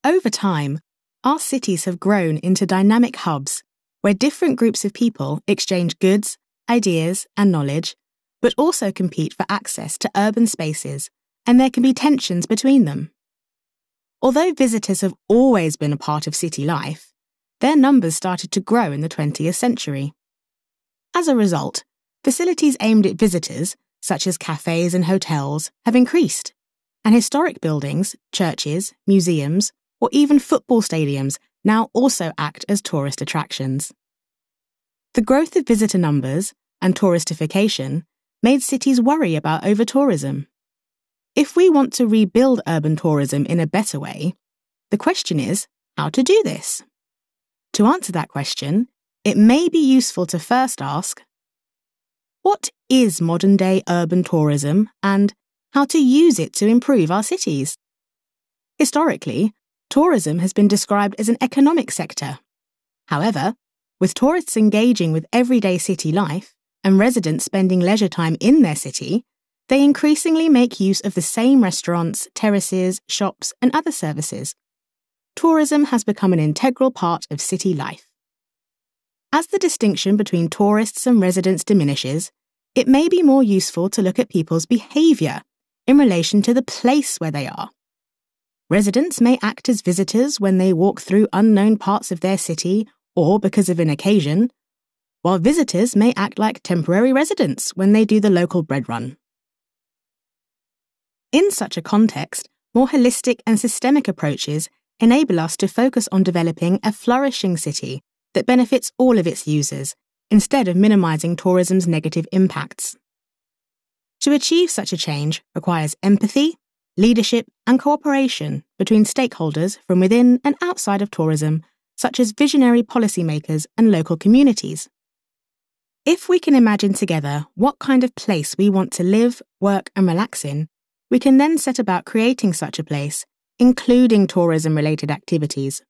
over time, our cities have grown into dynamic hubs where different groups of people exchange goods, ideas, and knowledge, but also compete for access to urban spaces, and there can be tensions between them. Although visitors have always been a part of city life, their numbers started to grow in the 20th century. As a result, facilities aimed at visitors, such as cafes and hotels, have increased, and historic buildings, churches, museums, or even football stadiums now also act as tourist attractions. The growth of visitor numbers and touristification made cities worry about over-tourism. If we want to rebuild urban tourism in a better way, the question is how to do this. To answer that question, it may be useful to first ask, what is modern-day urban tourism and how to use it to improve our cities? Historically, tourism has been described as an economic sector. However, with tourists engaging with everyday city life and residents spending leisure time in their city, they increasingly make use of the same restaurants, terraces, shops, and other services. Tourism has become an integral part of city life. As the distinction between tourists and residents diminishes, it may be more useful to look at people's behaviour in relation to the place where they are. Residents may act as visitors when they walk through unknown parts of their city or because of an occasion, while visitors may act like temporary residents when they do the local bread run. In such a context, more holistic and systemic approaches enable us to focus on developing a flourishing city that benefits all of its users, instead of minimising tourism's negative impacts. To achieve such a change requires empathy, leadership, and cooperation between stakeholders from within and outside of tourism, such as visionary policymakers and local communities. If we can imagine together what kind of place we want to live, work, and relax in, we can then set about creating such a place, including tourism-related activities.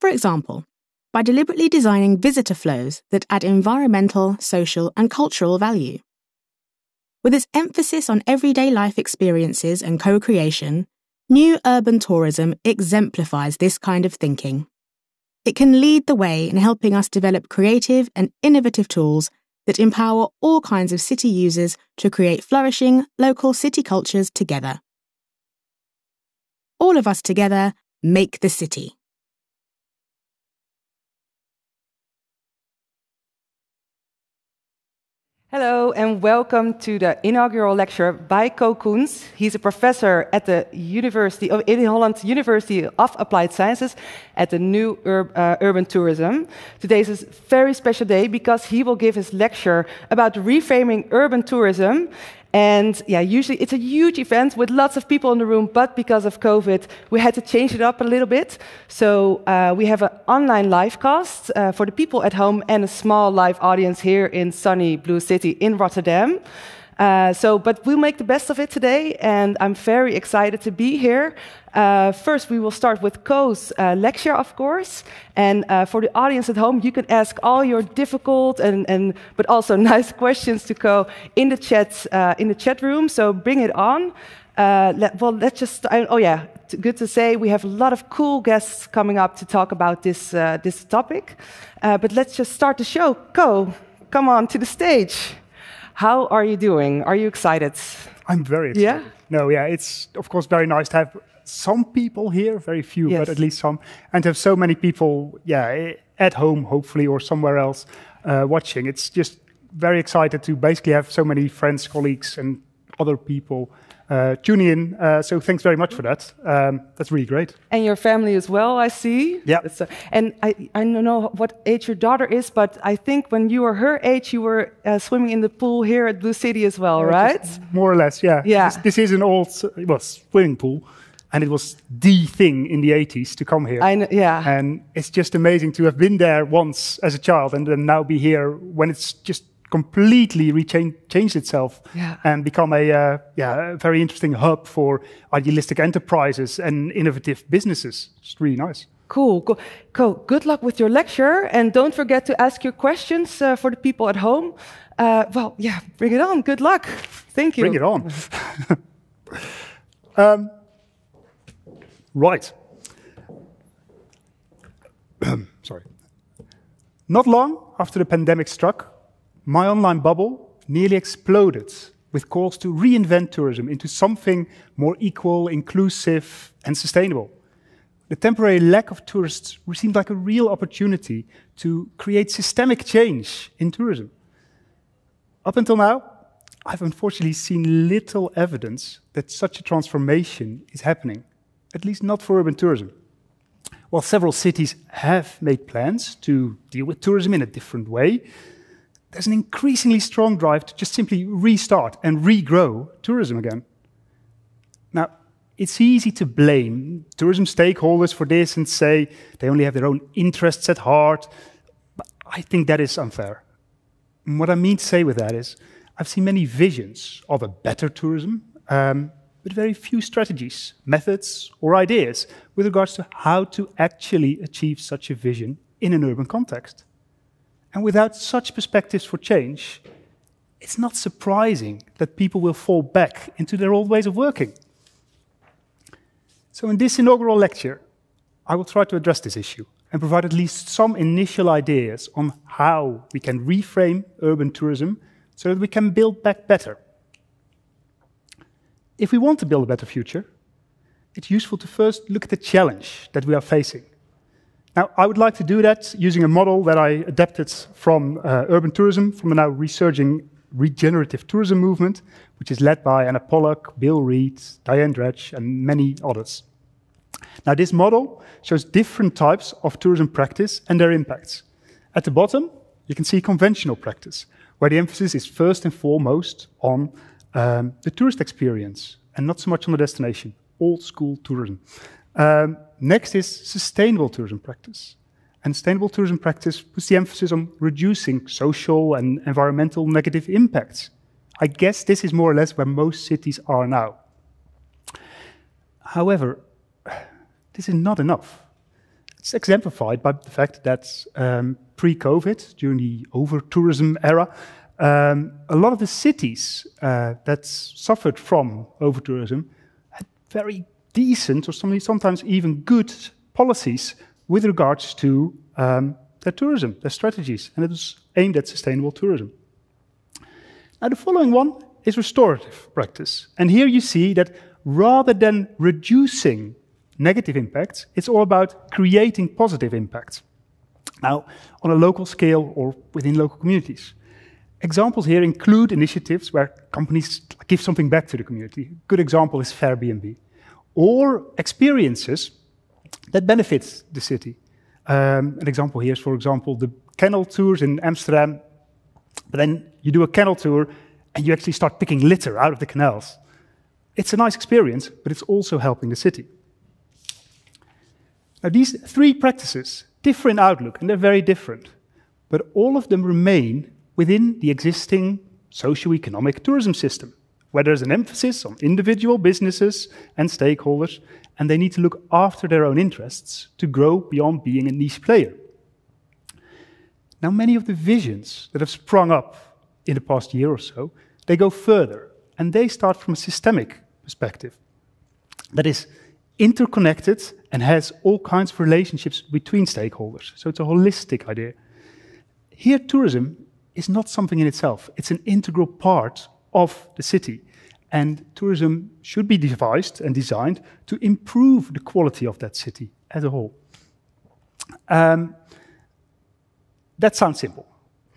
For example, by deliberately designing visitor flows that add environmental, social, and cultural value. With its emphasis on everyday life experiences and co-creation, new urban tourism exemplifies this kind of thinking. It can lead the way in helping us develop creative and innovative tools that empower all kinds of city users to create flourishing local city cultures together. All of us together make the city. Hello and welcome to the inaugural lecture by Ko Koens. He's a professor at the University of Inholland University of Applied Sciences at the new urban tourism. Today is a very special day because he will give his lecture about reframing urban tourism. And yeah, usually it's a huge event with lots of people in the room, but because of COVID, we had to change it up a little bit. So we have an online live cast for the people at home and a small live audience here in sunny Blue City in Rotterdam. But we'll make the best of it today, and I'm very excited to be here. First, we will start with Ko's lecture, of course. And for the audience at home, you can ask all your difficult but also nice questions to Ko in the chat room. So bring it on. Let's just. Good to say we have a lot of cool guests coming up to talk about this topic. But let's just start the show. Ko, come on to the stage. How are you doing? Are you excited? I'm very excited. Yeah? It's of course very nice to have some people here, very few, yes, but at least some, and to have so many people, at home, hopefully, or somewhere else watching. It's just very excited to basically have so many friends, colleagues, and other people tuning in. So thanks very much for that. That's really great. And your family as well, I see. Yeah. And I don't know what age your daughter is, but I think when you were her age, you were swimming in the pool here at Blue City as well, right? More or less, yeah. This is an old swimming pool. And it was the thing in the 80s to come here. I know, yeah. And it's just amazing to have been there once as a child and then now be here when it's just completely changed itself and become a very interesting hub for idealistic enterprises and innovative businesses. It's really nice. Cool. Ko, good luck with your lecture. And don't forget to ask your questions for the people at home. Bring it on. Good luck. Thank you. Bring it on. Right. Sorry. Not long after the pandemic struck, my online bubble nearly exploded with calls to reinvent tourism into something more equal, inclusive, and sustainable. The temporary lack of tourists seemed like a real opportunity to create systemic change in tourism. Up until now, I've unfortunately seen little evidence that such a transformation is happening, at least not for urban tourism. While several cities have made plans to deal with tourism in a different way, there's an increasingly strong drive to just simply restart and regrow tourism again. Now, it's easy to blame tourism stakeholders for this and say they only have their own interests at heart, but I think that is unfair. And what I mean to say with that is, I've seen many visions of a better tourism, but very few strategies, methods, or ideas with regards to how to actually achieve such a vision in an urban context. And without such perspectives for change, it's not surprising that people will fall back into their old ways of working. So in this inaugural lecture, I will try to address this issue and provide at least some initial ideas on how we can reframe urban tourism so that we can build back better. If we want to build a better future, it's useful to first look at the challenge that we are facing. Now, I would like to do that using a model that I adapted from urban tourism, from the now resurging regenerative tourism movement, which is led by Anna Pollock, Bill Reed, Diane Dredge, and many others. Now, this model shows different types of tourism practice and their impacts. At the bottom, you can see conventional practice, where the emphasis is first and foremost on the tourist experience and not so much on the destination, old school tourism. Next is sustainable tourism practice. And sustainable tourism practice puts the emphasis on reducing social and environmental negative impacts. I guess this is more or less where most cities are now. However, this is not enough. It's exemplified by the fact that pre-COVID, during the over-tourism era, a lot of the cities that suffered from over-tourism had very decent or sometimes even good policies with regards to their tourism, their strategies, and it was aimed at sustainable tourism. Now, the following one is restorative practice. And here you see that rather than reducing negative impacts, it's all about creating positive impacts. Now, on a local scale or within local communities. Examples here include initiatives where companies give something back to the community. A good example is Airbnb. Or experiences that benefit the city. An example here is, for example, the kennel tours in Amsterdam. But then you do a kennel tour and you actually start picking litter out of the canals. It's a nice experience, but it's also helping the city. Now, these three practices differ in outlook, and they're very different. But all of them remain within the existing socio-economic tourism system, where there's an emphasis on individual businesses and stakeholders, and they need to look after their own interests to grow beyond being a niche player. Now, many of the visions that have sprung up in the past year or so, they go further, and they start from a systemic perspective that is interconnected and has all kinds of relationships between stakeholders. So it's a holistic idea. Here, tourism is not something in itself. It's an integral part of the city. And tourism should be devised and designed to improve the quality of that city as a whole. That sounds simple.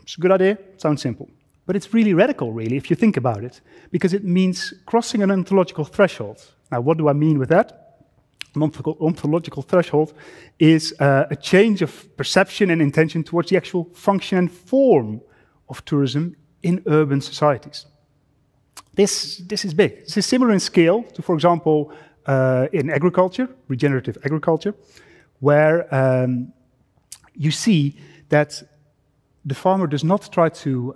It's a good idea, it sounds simple. But it's really radical, really, if you think about it, because it means crossing an ontological threshold. Now, what do I mean with that? An ontological threshold is a change of perception and intention towards the actual function and form of tourism in urban societies. This is big. This is similar in scale to, for example, in agriculture, regenerative agriculture, where you see that the farmer does not try to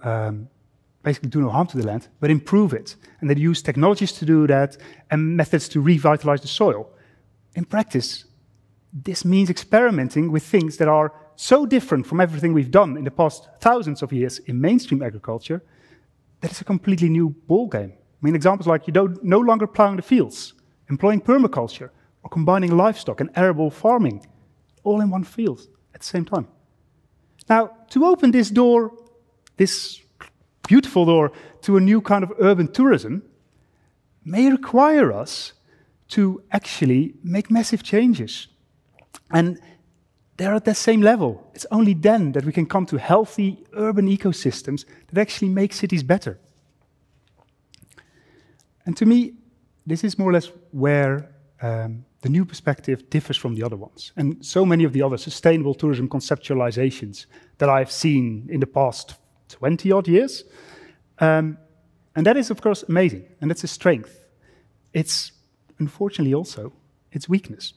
basically do no harm to the land, but improve it. And they use technologies to do that and methods to revitalize the soil. In practice, this means experimenting with things that are so different from everything we've done in the past thousands of years in mainstream agriculture that it's a completely new ballgame. I mean, examples like no longer plowing the fields, employing permaculture, or combining livestock and arable farming, all in one field at the same time. Now, to open this door, this beautiful door to a new kind of urban tourism, may require us to actually make massive changes. And they're at that same level. It's only then that we can come to healthy urban ecosystems that actually make cities better. And to me, this is more or less where the new perspective differs from the other ones. And so many of the other sustainable tourism conceptualizations that I've seen in the past 20-odd years. And that is, of course, amazing. And that's a strength. It's, unfortunately, also its weakness.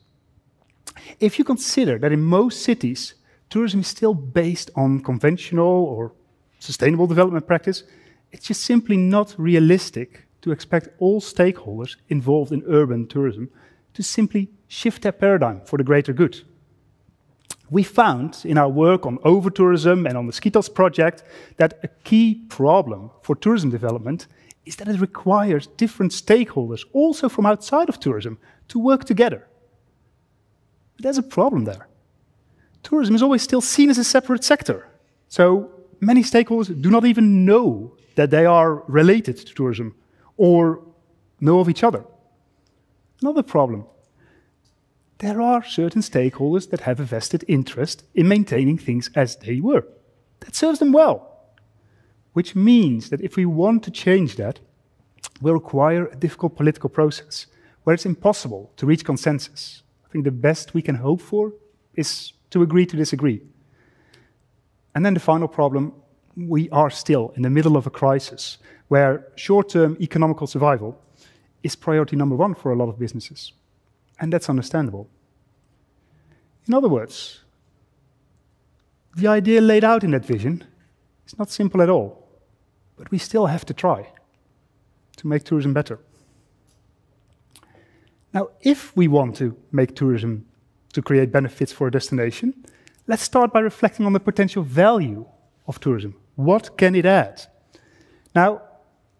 If you consider that in most cities, tourism is still based on conventional or sustainable development practice, it's just simply not realistic to expect all stakeholders involved in urban tourism to simply shift their paradigm for the greater good. We found in our work on over-tourism and on the Skitos project that a key problem for tourism development is that it requires different stakeholders, also from outside of tourism, to work together. But there's a problem there. Tourism is always still seen as a separate sector. So many stakeholders do not even know that they are related to tourism or know of each other. Another problem. There are certain stakeholders that have a vested interest in maintaining things as they were. That serves them well. Which means that if we want to change that, we'll require a difficult political process where it's impossible to reach consensus. I think the best we can hope for is to agree to disagree. And then the final problem, we are still in the middle of a crisis where short-term economical survival is priority number one for a lot of businesses. And that's understandable. In other words, the idea laid out in that vision is not simple at all, but we still have to try to make tourism better. Now, if we want to make tourism to create benefits for a destination, let's start by reflecting on the potential value of tourism. What can it add? Now,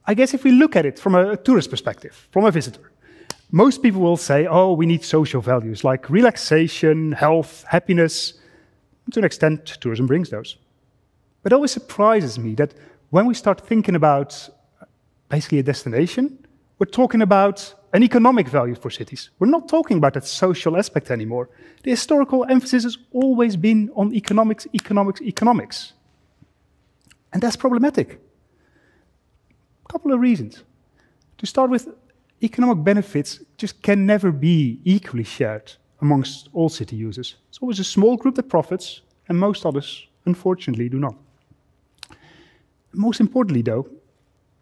I guess if we look at it from a tourist perspective, from a visitor, most people will say, oh, we need social values like relaxation, health, happiness. To an extent, tourism brings those. But it always surprises me that when we start thinking about basically a destination, we're talking about an economic value for cities. We're not talking about that social aspect anymore. The historical emphasis has always been on economics, economics, economics. And that's problematic. A couple of reasons. To start with, economic benefits just can never be equally shared amongst all city users. It's always a small group that profits, and most others, unfortunately, do not. Most importantly, though,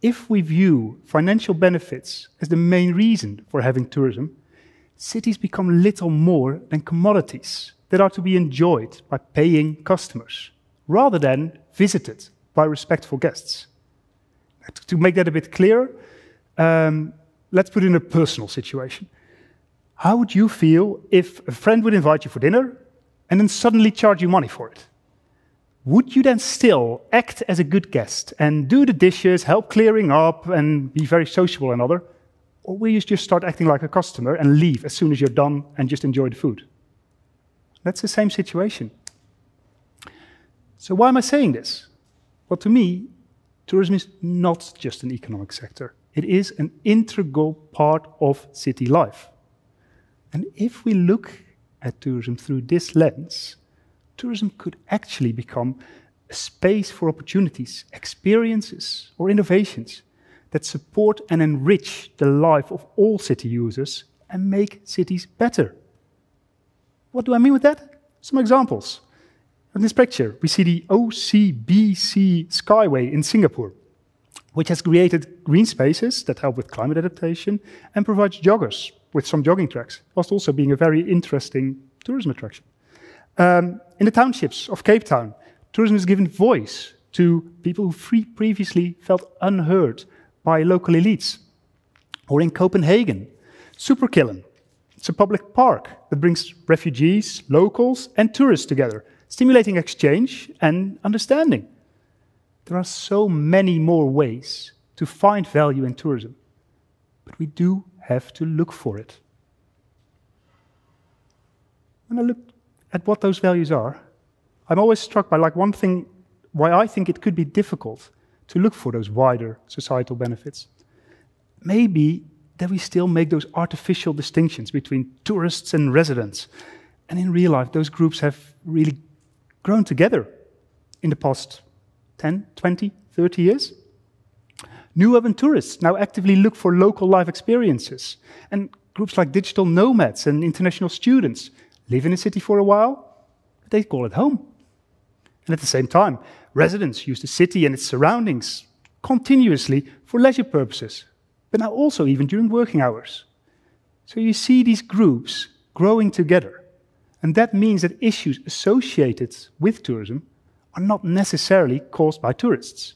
if we view financial benefits as the main reason for having tourism, cities become little more than commodities that are to be enjoyed by paying customers, rather than visited by respectful guests. To make that a bit clearer, let's put it in a personal situation. How would you feel if a friend would invite you for dinner and then suddenly charge you money for it? Would you then still act as a good guest and do the dishes, help clearing up, and be very sociable and other? Or will you just start acting like a customer and leave as soon as you're done and just enjoy the food? That's the same situation. So why am I saying this? Well, to me, tourism is not just an economic sector. It is an integral part of city life. And if we look at tourism through this lens, tourism could actually become a space for opportunities, experiences, or innovations that support and enrich the life of all city users and make cities better. What do I mean with that? Some examples. In this picture, we see the OCBC Skyway in Singapore, which has created green spaces that help with climate adaptation and provides joggers with some jogging tracks, whilst also being a very interesting tourism attraction. In the townships of Cape Town, tourism has given voice to people who previously felt unheard by local elites. Or in Copenhagen, Superkillen. It's a public park that brings refugees, locals, and tourists together, stimulating exchange and understanding. There are so many more ways to find value in tourism, but we do have to look for it. when I look at what those values are, I'm always struck by one thing, why I think it could be difficult to look for those wider societal benefits. Maybe that we still make those artificial distinctions between tourists and residents. And in real life, those groups have really grown together in the past 10, 20, 30 years. New urban tourists now actively look for local life experiences. And groups like digital nomads and international students live in a city for a while, but they call it home. And at the same time, residents use the city and its surroundings continuously for leisure purposes, but now also even during working hours. So you see these groups growing together. And that means that issues associated with tourism are not necessarily caused by tourists.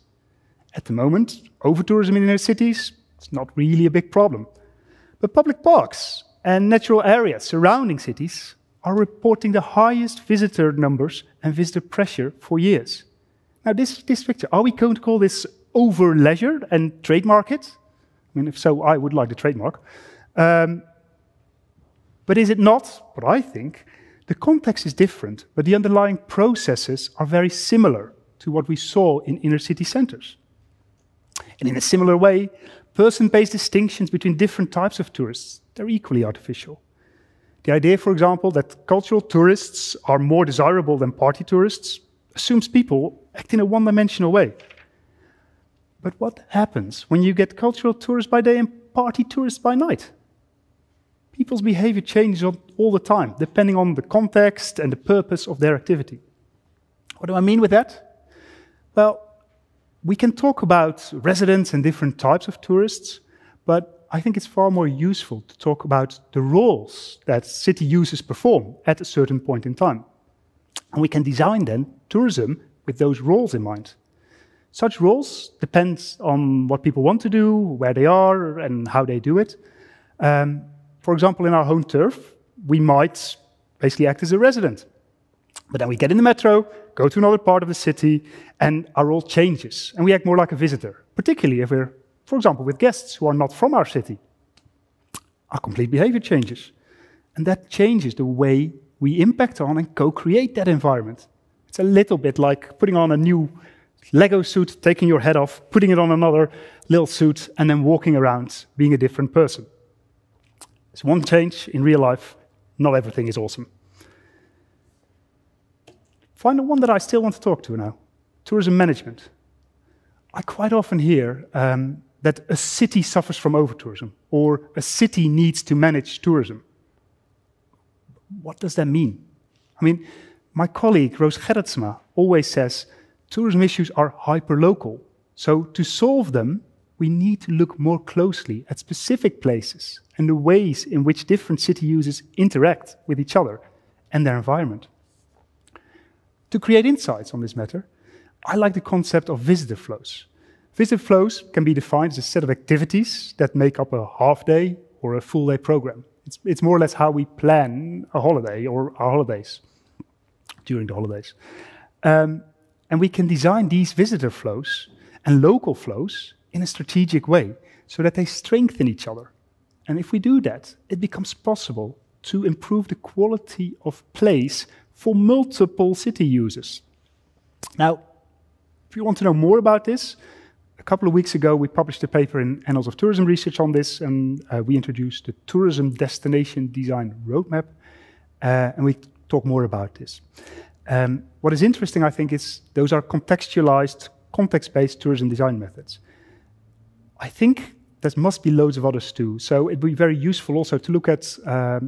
At the moment, over-tourism in inner cities is not really a big problem. But public parks and natural areas surrounding cities are reporting the highest visitor numbers and visitor pressure for years. Now, this picture, are we going to call this over-leisure and trademark it? I mean, if so, I would like the trademark. But is it not? What I think, the context is different, but the underlying processes are very similar to what we saw in inner city centers. And in a similar way, person-based distinctions between different types of tourists, they're equally artificial. The idea, for example, that cultural tourists are more desirable than party tourists assumes people act in a one-dimensional way. But what happens when you get cultural tourists by day and party tourists by night? People's behavior changes all the time, depending on the context and the purpose of their activity. What do I mean with that? Well, we can talk about residents and different types of tourists, but I think it's far more useful to talk about the roles that city users perform at a certain point in time. And we can design then tourism with those roles in mind. Such roles depend on what people want to do, where they are, and how they do it. For example, in our home turf, we might basically act as a resident. But then we get in the metro, go to another part of the city, and our role changes, and we act more like a visitor, particularly if we're, for example, with guests who are not from our city. Our complete behavior changes, and that changes the way we impact on and co-create that environment. It's a little bit like putting on a new Lego suit, taking your head off, putting it on another little suit, and then walking around being a different person. It's one change in real life. Not everything is awesome. Final one that I still want to talk to now, tourism management. I quite often hear that a city suffers from over-tourism, or a city needs to manage tourism. What does that mean? I mean, my colleague Roos Gerritsma always says tourism issues are hyper-local. So to solve them, we need to look more closely at specific places and the ways in which different city users interact with each other and their environment. To create insights on this matter, I like the concept of visitor flows. Visitor flows can be defined as a set of activities that make up a half-day or a full-day program. It's more or less how we plan a holiday or our holidays during the holidays. And we can design these visitor flows and local flows in a strategic way so that they strengthen each other. And if we do that, it becomes possible to improve the quality of place for multiple city users. Now, if you want to know more about this, a couple of weeks ago we published a paper in Annals of Tourism Research on this, and we introduced the Tourism Destination Design Roadmap, and we talk more about this. What is interesting, I think, is those are contextualized, context-based tourism design methods. I think there must be loads of others too, so it'd be very useful also to look at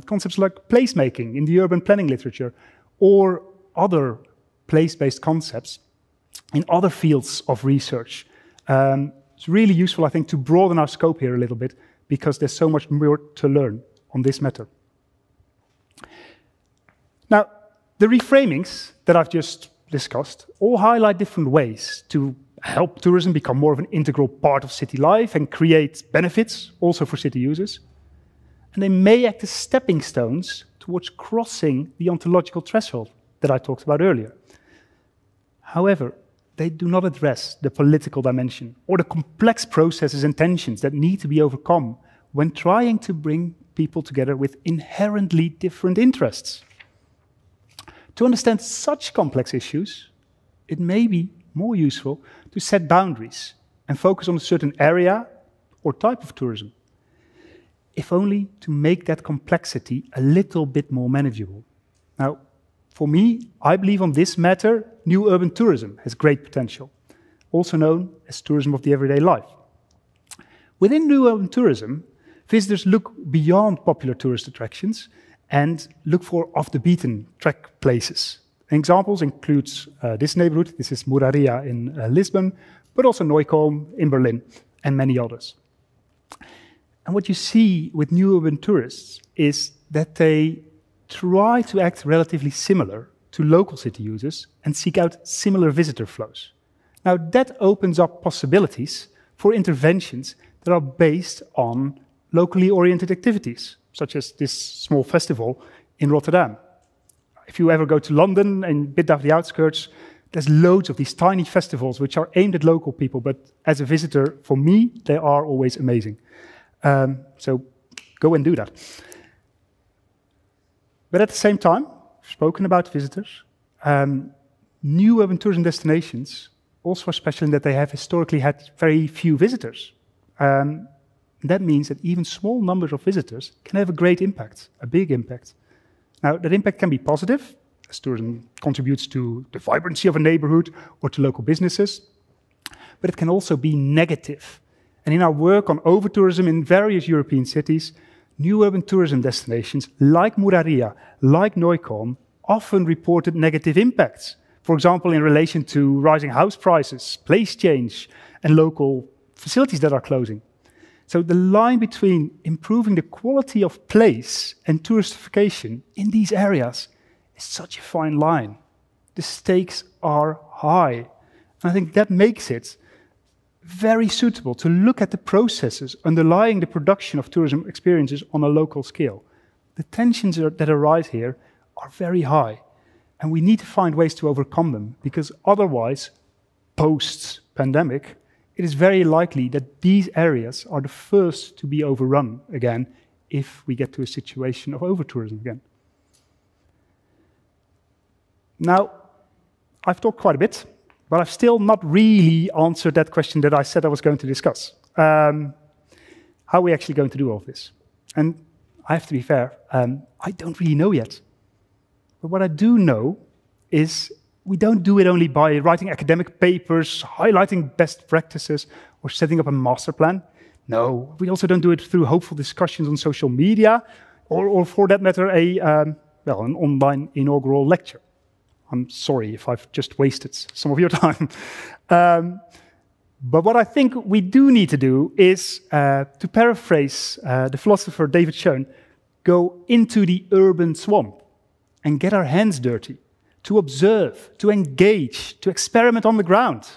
concepts like placemaking in the urban planning literature, or other place-based concepts in other fields of research. It's really useful, I think, to broaden our scope here a little bit, because there's so much more to learn on this matter. Now, the reframings that I've just discussed all highlight different ways to help tourism become more of an integral part of city life and create benefits also for city users. And they may act as stepping stones towards crossing the ontological threshold that I talked about earlier. However, they do not address the political dimension or the complex processes and tensions that need to be overcome when trying to bring people together with inherently different interests. To understand such complex issues, it may be more useful to set boundaries and focus on a certain area or type of tourism, if only to make that complexity a little bit more manageable. Now, for me, I believe on this matter, new urban tourism has great potential, also known as tourism of the everyday life. Within new urban tourism, visitors look beyond popular tourist attractions and look for off-the-beaten-track places. Examples include this neighborhood. This is Muraria in Lisbon, but also Neukölln in Berlin, and many others. And what you see with new urban tourists is that they try to act relatively similar to local city users and seek out similar visitor flows. Now, that opens up possibilities for interventions that are based on locally oriented activities, such as this small festival in Rotterdam. If you ever go to London and a bit of the outskirts, there's loads of these tiny festivals which are aimed at local people, but as a visitor, for me, they are always amazing. So go and do that. But at the same time, spoken about visitors, new urban tourism destinations also are special in that they have historically had very few visitors. That means that even small numbers of visitors can have a great impact, a big impact. Now, that impact can be positive, as tourism contributes to the vibrancy of a neighborhood or to local businesses, but it can also be negative. And in our work on over-tourism in various European cities, new urban tourism destinations like Muraria, like Neukölln, often reported negative impacts. For example, in relation to rising house prices, place change, and local facilities that are closing. So the line between improving the quality of place and touristification in these areas is such a fine line. The stakes are high. And I think that makes it very suitable to look at the processes underlying the production of tourism experiences on a local scale. The tensions that arise here are very high, and we need to find ways to overcome them, because otherwise, post-pandemic, it is very likely that these areas are the first to be overrun again if we get to a situation of over-tourism again. Now, I've talked quite a bit, but I've still not really answered that question that I said I was going to discuss. How are we actually going to do all of this? And I have to be fair, I don't really know yet. But what I do know is we don't do it only by writing academic papers, highlighting best practices, or setting up a master plan. No, we also don't do it through hopeful discussions on social media, or for that matter, an online inaugural lecture. I'm sorry if I've just wasted some of your time. But what I think we do need to do is, to paraphrase the philosopher David Schoen, go into the urban swamp and get our hands dirty, to observe, to engage, to experiment on the ground,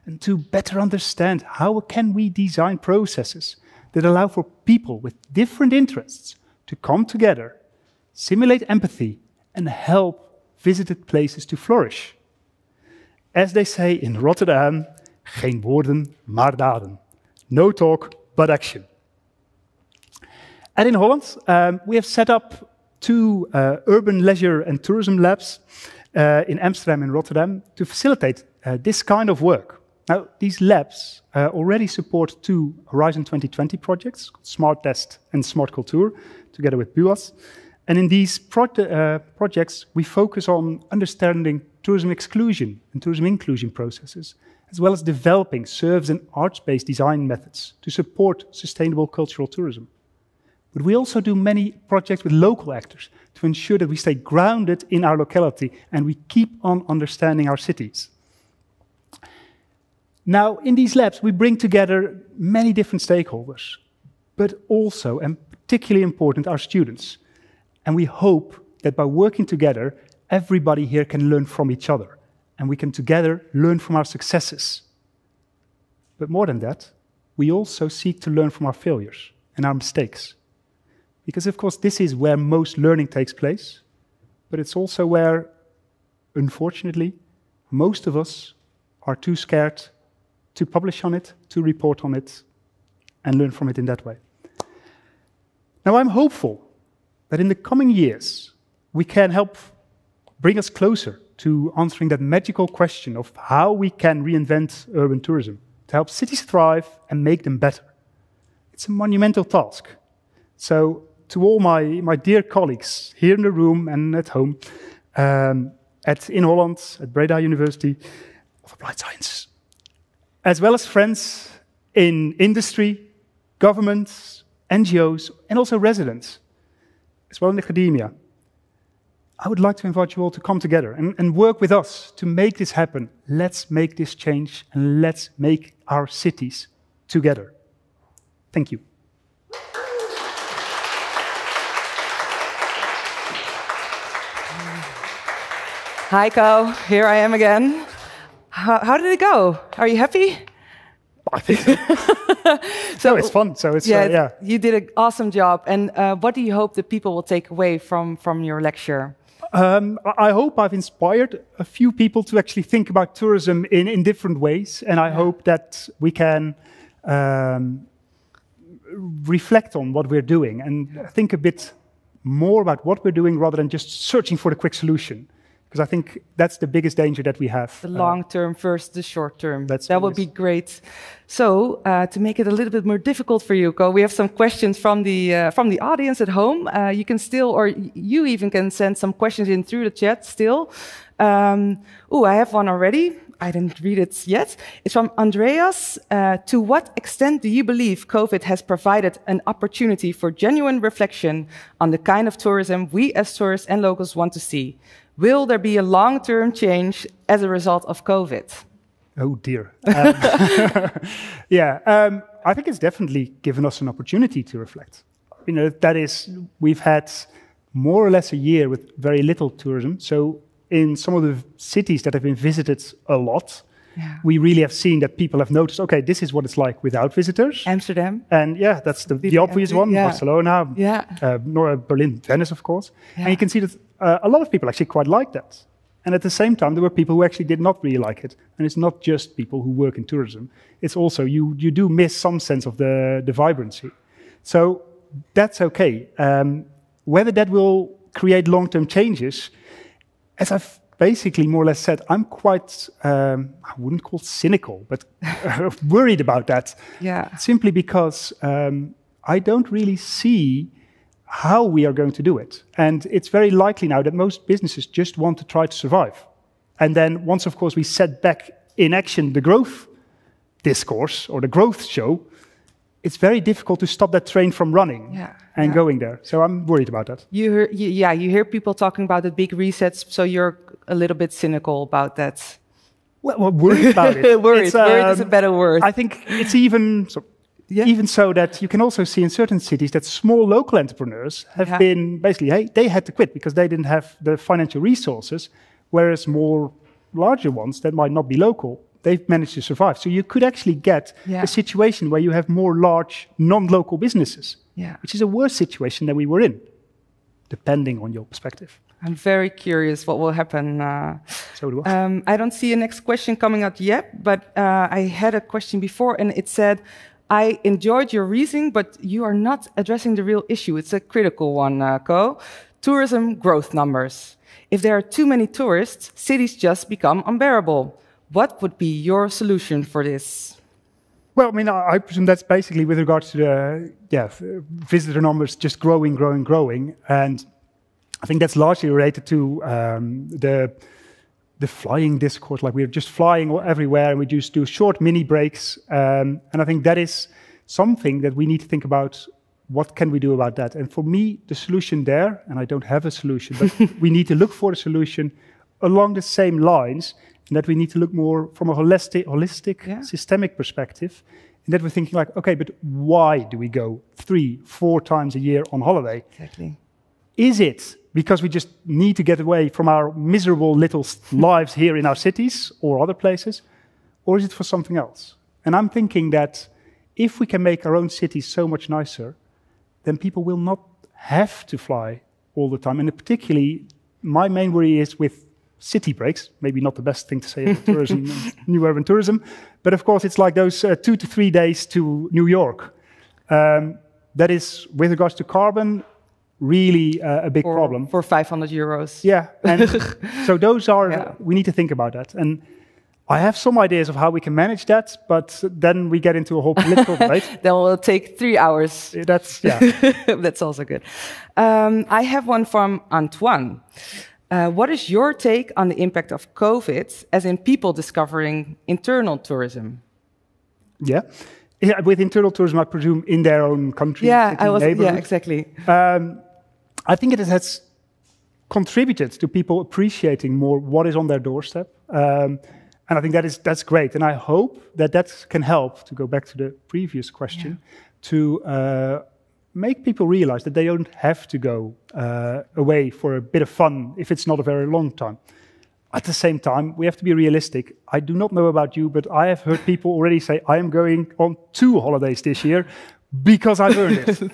and to better understand how can we design processes that allow for people with different interests to come together, simulate empathy, and help visited places to flourish. As they say in Rotterdam, geen woorden, maar daden. No talk, but action. And in Holland, we have set up 2 urban leisure and tourism labs in Amsterdam and Rotterdam to facilitate this kind of work. Now, these labs already support 2 Horizon 2020 projects, Smart Test and Smart Culture, together with BUAS. And in these projects, we focus on understanding tourism exclusion and tourism inclusion processes, as well as developing service and arts-based design methods to support sustainable cultural tourism. But we also do many projects with local actors to ensure that we stay grounded in our locality and we keep on understanding our cities. Now, in these labs, we bring together many different stakeholders, but also, and particularly important, our students. And we hope that by working together, everybody here can learn from each other, and we can together learn from our successes. But more than that, we also seek to learn from our failures and our mistakes. Because, of course, this is where most learning takes place, but it's also where, unfortunately, most of us are too scared to publish on it, to report on it, and learn from it in that way. Now, I'm hopeful that in the coming years, we can help bring us closer to answering that magical question of how we can reinvent urban tourism to help cities thrive and make them better. It's a monumental task. So to all my dear colleagues here in the room and at home, at Inholland, at Breda University of Applied Sciences, as well as friends in industry, governments, NGOs, and also residents, as well in academia, I would like to invite you all to come together and work with us to make this happen. Let's make this change and let's make our cities together. Thank you. Hi, Ko. Here I am again. How did it go? Are you happy? I think so. No, it's fun. So it's yeah. You did an awesome job. And what do you hope that people will take away from your lecture? I hope I've inspired a few people to actually think about tourism in different ways, and I hope that we can reflect on what we're doing and think a bit more about what we're doing rather than just searching for the quick solution. Because I think that's the biggest danger that we have. The long term versus the short term. That would be great. So, to make it a little bit more difficult for you, Ko, we have some questions from the audience at home. You can still, or you even can send some questions in through the chat still. I have one already. I didn't read it yet. It's from Andreas. To what extent do you believe COVID has provided an opportunity for genuine reflection on the kind of tourism we as tourists and locals want to see? Will there be a long-term change as a result of COVID? Oh dear. I think it's definitely given us an opportunity to reflect. You know, that is, we've had more or less a year with very little tourism. So in some of the cities that have been visited a lot, we really have seen that people have noticed, okay, this is what it's like without visitors. Amsterdam. And that's the obvious one. Barcelona, Berlin, Venice, of course. And you can see that a lot of people actually quite like that. And at the same time, there were people who actually did not really like it. And it's not just people who work in tourism. It's also, you do miss some sense of the vibrancy. So that's okay. Whether that will create long-term changes, as I've basically more or less said, I'm quite, I wouldn't call it cynical, but worried about that. Yeah. Simply because I don't really see how we are going to do it. And it's very likely now that most businesses just want to try to survive. And then once, of course, we set back in action the growth discourse or the growth show, it's very difficult to stop that train from running and going there. So I'm worried about that. You hear people talking about the big resets, so you're a little bit cynical about that. Well, worried about it. Worried is a better word. I think it's even so that you can also see in certain cities that small local entrepreneurs have been basically, hey, they had to quit because they didn't have the financial resources, whereas more larger ones that might not be local, they've managed to survive. So you could actually get a situation where you have more large non-local businesses, which is a worse situation than we were in, depending on your perspective. I'm very curious what will happen. So do I. I don't see a next question coming out yet, but I had a question before and it said, I enjoyed your reasoning, but you are not addressing the real issue. It's a critical one, Ko. Tourism growth numbers. If there are too many tourists, cities just become unbearable. What would be your solution for this? Well, I mean, I presume that's basically with regards to the visitor numbers just growing. And I think that's largely related to the flying discourse, like we're just flying everywhere and we just do short mini breaks. And I think that is something that we need to think about. What can we do about that? And for me, the solution there, and I don't have a solution, but we need to look for a solution along the same lines, and that we need to look more from a holistic, systemic perspective, and that we're thinking like, okay, but why do we go 3-4 times a year on holiday? Exactly. Is it because we just need to get away from our miserable little lives here in our cities or other places? Or is it for something else? And I'm thinking that if we can make our own cities so much nicer, then people will not have to fly all the time. And particularly, my main worry is with city breaks, maybe not the best thing to say in tourism, new urban tourism, but of course it's like those 2 to 3 days to New York. That is, with regards to carbon, really a big problem. For 500 euros. Yeah, and so those are, we need to think about that. And I have some ideas of how we can manage that, but then we get into a whole political debate. Then will take 3 hours. That's, That's also good. I have one from Antoine. What is your take on the impact of COVID, as in people discovering internal tourism? Yeah, with internal tourism, I presume in their own country. Yeah, exactly. I think it has contributed to people appreciating more what is on their doorstep. And I think that's great. And I hope that can help, to go back to the previous question, to make people realize that they don't have to go away for a bit of fun if it's not a very long time. At the same time, we have to be realistic. I do not know about you, but I have heard people already say, I am going on 2 holidays this year because I've earned it.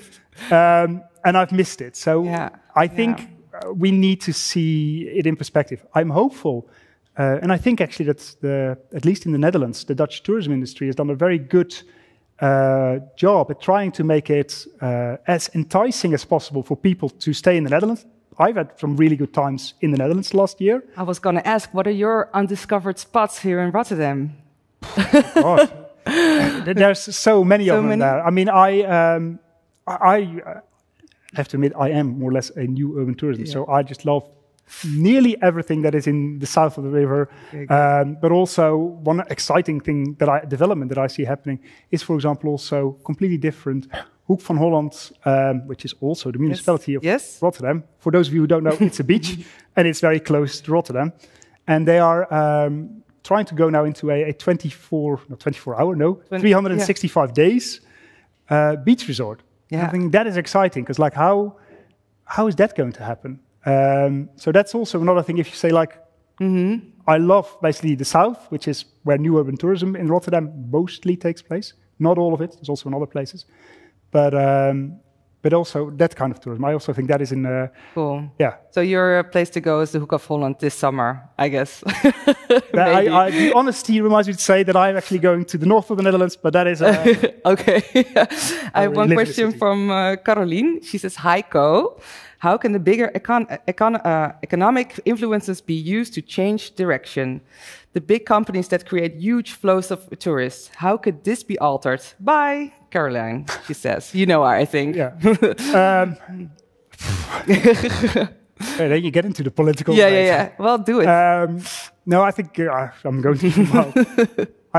And I've missed it. So I think we need to see it in perspective. I'm hopeful. And I think actually that, at least in the Netherlands, the Dutch tourism industry has done a very good job at trying to make it as enticing as possible for people to stay in the Netherlands. I've had some really good times in the Netherlands last year. I was going to ask, what are your undiscovered spots here in Rotterdam? God. There's so many of them there. I mean, I have to admit, I am more or less a new urban tourism, so I just love nearly everything that is in the south of the river. But also one exciting thing development that I see happening is, for example, also completely different. Hoek van Holland, which is also the municipality of Rotterdam. For those of you who don't know, it's a beach and it's very close to Rotterdam. And they are trying to go now into a 365 days beach resort. I think that is exciting because, like, how is that going to happen? So that's also another thing. If you say, like, I love basically the south, which is where new urban tourism in Rotterdam mostly takes place. Not all of it. There's also in other places. But also that kind of tourism. I also think that is in... cool. Yeah. So your place to go is the Hoek of Holland this summer, I guess. The honesty reminds me to say that I'm actually going to the north of the Netherlands, but that is... Okay. I have one question from Caroline. She says, hi, Ko. How can the bigger economic influences be used to change direction? The big companies that create huge flows of tourists, how could this be altered? By Caroline, she says. You know her, I think. Yeah. Then you get into the political debate. Yeah. Well, do it. No, I think I'm going to... Well,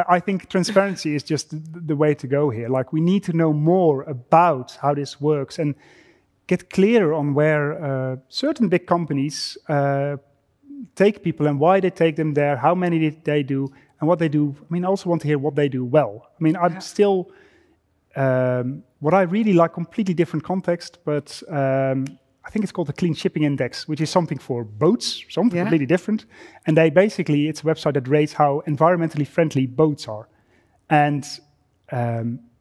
I think transparency is just the way to go here. Like, we need to know more about how this works and get clearer on where certain big companies take people and why they take them there, how many they do, and what they do. I mean, I also want to hear what they do well. I mean, I'm still... what I really like, completely different context, but I think it's called the Clean Shipping Index, which is something for boats, something completely different. And they basically, it's a website that rates how environmentally friendly boats are. And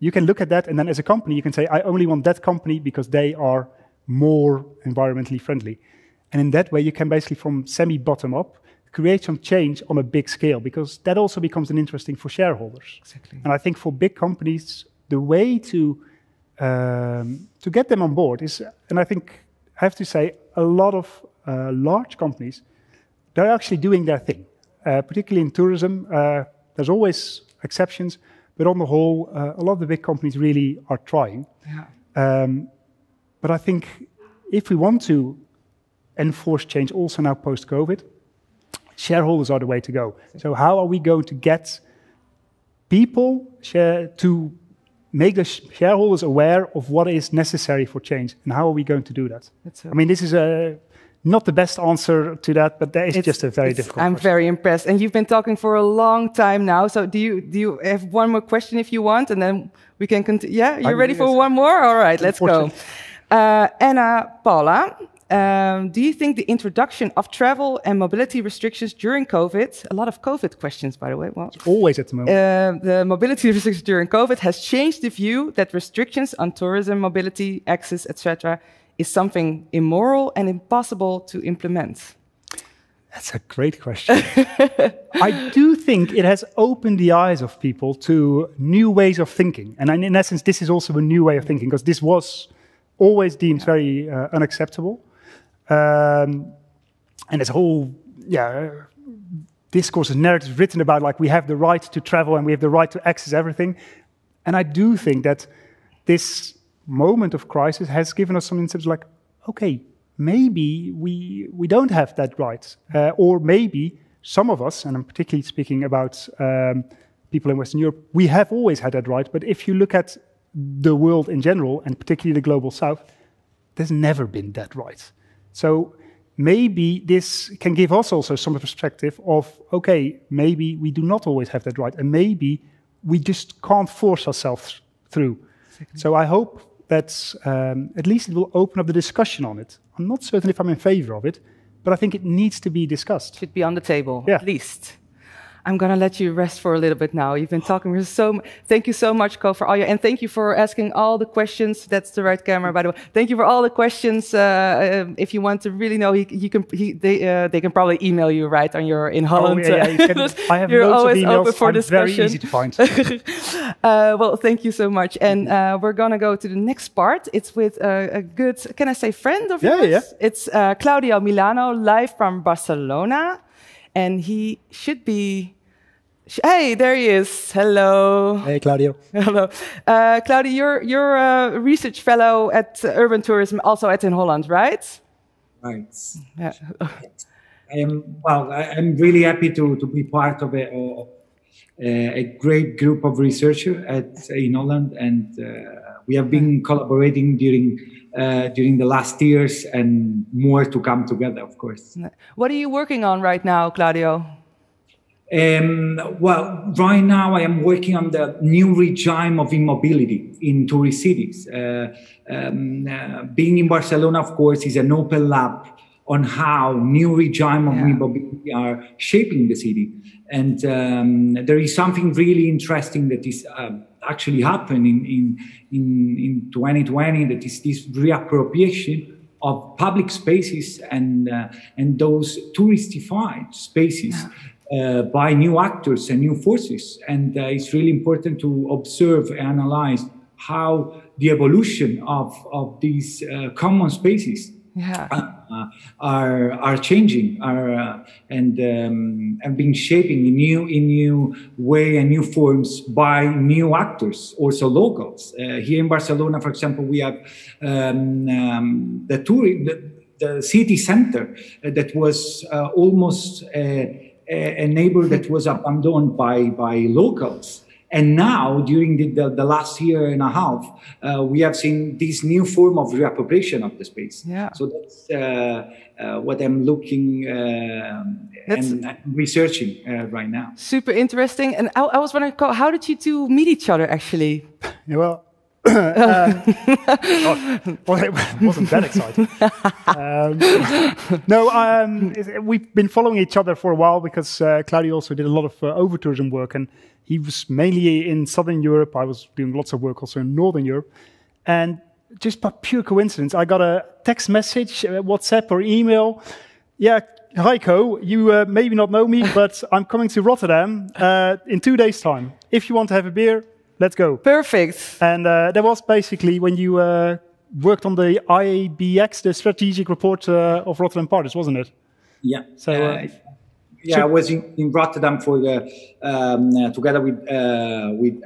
you can look at that, and then as a company, you can say, I only want that company because they are more environmentally friendly. And in that way, you can basically, from semi-bottom up, create some change on a big scale, because that also becomes an interesting for shareholders. Exactly. And I think for big companies, the way to get them on board is, and I think I have to say, a lot of large companies, they're actually doing their thing. Particularly in tourism, there's always exceptions, but on the whole, a lot of the big companies really are trying. But I think if we want to enforce change also now post-COVID, shareholders are the way to go. So how are we going to get people to make the shareholders aware of what is necessary for change, and how are we going to do that? I mean, this is not the best answer to that, but that is just a very difficult question. I'm very impressed. And you've been talking for a long time now, so do you have one more question if you want, and then we can continue? Yeah, you ready for one more? All right, let's go. Anna Paula, do you think the introduction of travel and mobility restrictions during COVID, a lot of COVID questions, by the way. Well, it's always at the moment. The mobility restrictions during COVID has changed the view that restrictions on tourism, mobility, access, etc., is something immoral and impossible to implement? That's a great question. I do think it has opened the eyes of people to new ways of thinking. And in essence, this is also a new way of thinking, because this was always deemed very unacceptable. And this whole discourse and narrative written about like we have the right to travel and we have the right to access everything. And I do think that this moment of crisis has given us some insights like, okay, maybe we don't have that right. Or maybe some of us, and I'm particularly speaking about people in Western Europe, we have always had that right. But if you look at the world in general, and particularly the global south, there's never been that right. So maybe this can give us also some perspective of, okay, maybe we do not always have that right, and maybe we just can't force ourselves through. So I hope that at least it will open up the discussion on it. I'm not certain if I'm in favor of it, but I think it needs to be discussed. Should be on the table, at least. I'm going to let you rest for a little bit now. You've been talking with thank you so much, Ko, for all your, and thank you for asking all the questions. That's the right camera, by the way. Thank you for all the questions. If you want to really know, they can probably email you, right, on your Inholland. Oh, yeah. I have loads of emails. Open for discussion. Very easy to find. Well, thank you so much. And we're going to go to the next part. It's with a good, can I say friend of yours? Yeah. It's Claudio Milano, live from Barcelona. And he should be... Hey, there he is. Hello. Hey, Claudio. Hello. Claudio, you're a research fellow at Urban Tourism, also at Inholland, right? Right. Yeah. I'm really happy to be part of a great group of researchers at Inholland, and we have been collaborating during the last years, and more to come together, of course. What are you working on right now, Claudio? Well, right now I am working on the new regime of immobility in tourist cities. Being in Barcelona, of course, is an open lab on how new regime of immobility are shaping the city. And there is something really interesting that is actually happening in 2020, that is this reappropriation of public spaces and those touristified spaces by new actors and new forces. And it's really important to observe and analyze how the evolution of these common spaces are changing, and being shaping in new way and new forms by new actors, also locals. Here in Barcelona, for example, we have the city center that was almost a neighborhood that was abandoned by locals. And now, during the last year and a half, we have seen this new form of reappropriation of the space. Yeah. So that's what I'm looking and researching right now. Super interesting. And I was wondering, how did you two meet each other, actually? Well, it wasn't that exciting. We've been following each other for a while because Claudio also did a lot of over-tourism work, and he was mainly in Southern Europe. I was doing lots of work also in Northern Europe. And just by pure coincidence, I got a text message, WhatsApp or email. Yeah, hi Ko, you maybe not know me, but I'm coming to Rotterdam in 2 days' time. If you want to have a beer, let's go. Perfect. And that was basically when you worked on the IABX, the strategic report of Rotterdam Partners, wasn't it? Yeah. So, I was in Rotterdam for together with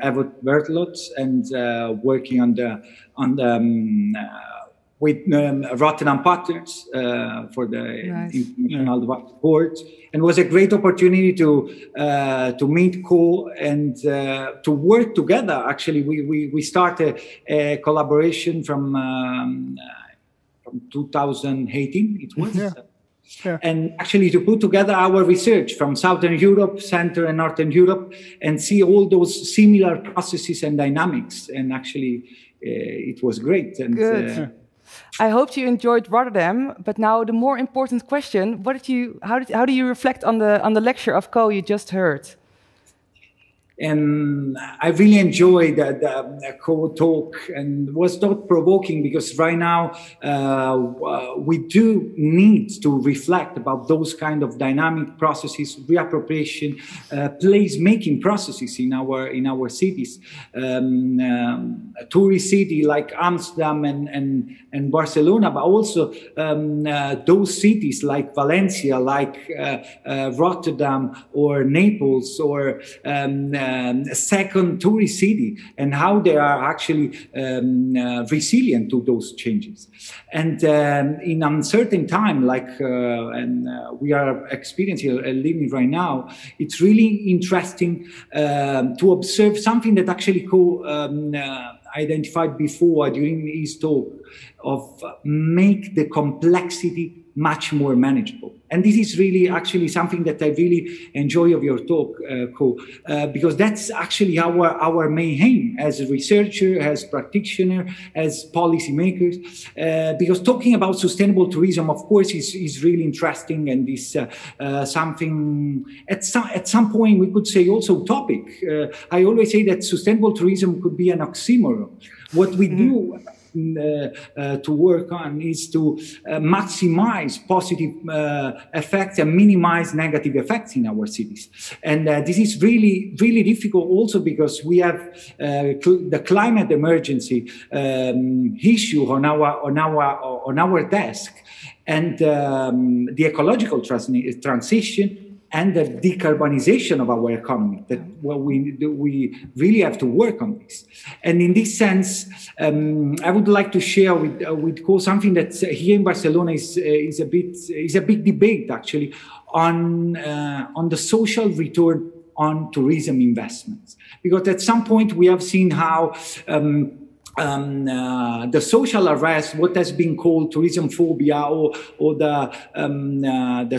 Evert Bertelot and working with Rotterdam Partners for the International Advisory Board, and it was a great opportunity to meet Ko and to work together. Actually, we started a collaboration from 2018. It was. Yeah. And actually to put together our research from Southern Europe, Central and Northern Europe, and see all those similar processes and dynamics. And actually, it was great. And, good. I hope you enjoyed Rotterdam. But now the more important question: how do you reflect on the lecture of Ko you just heard? And I really enjoyed the co-talk, and was thought-provoking because right now we do need to reflect about those kind of dynamic processes, reappropriation, place-making processes in our cities. A tourist city like Amsterdam and Barcelona, but also those cities like Valencia, like Rotterdam or Naples, or a second tourist city, and how they are actually resilient to those changes. And in uncertain time, like we are experiencing and living right now, it's really interesting to observe something that actually Ko identified before during his talk, of make the complexity much more manageable. And this is really actually something that I really enjoy of your talk, Ko, because that's actually our main aim as a researcher, as practitioner, as policymakers. Because talking about sustainable tourism, of course, is really interesting, and is something at some point we could say also topic. I always say that sustainable tourism could be an oxymoron. What we do to work on is to maximize positive effects and minimize negative effects in our cities. And this is really, really difficult also because we have the climate emergency issue on our desk, and the ecological transition and the decarbonization of our economy. That we really have to work on this. And in this sense, I would like to share with Ko something that here in Barcelona is a big debate actually on the social return on tourism investments, because at some point we have seen how the social arrest, what has been called tourism phobia, or the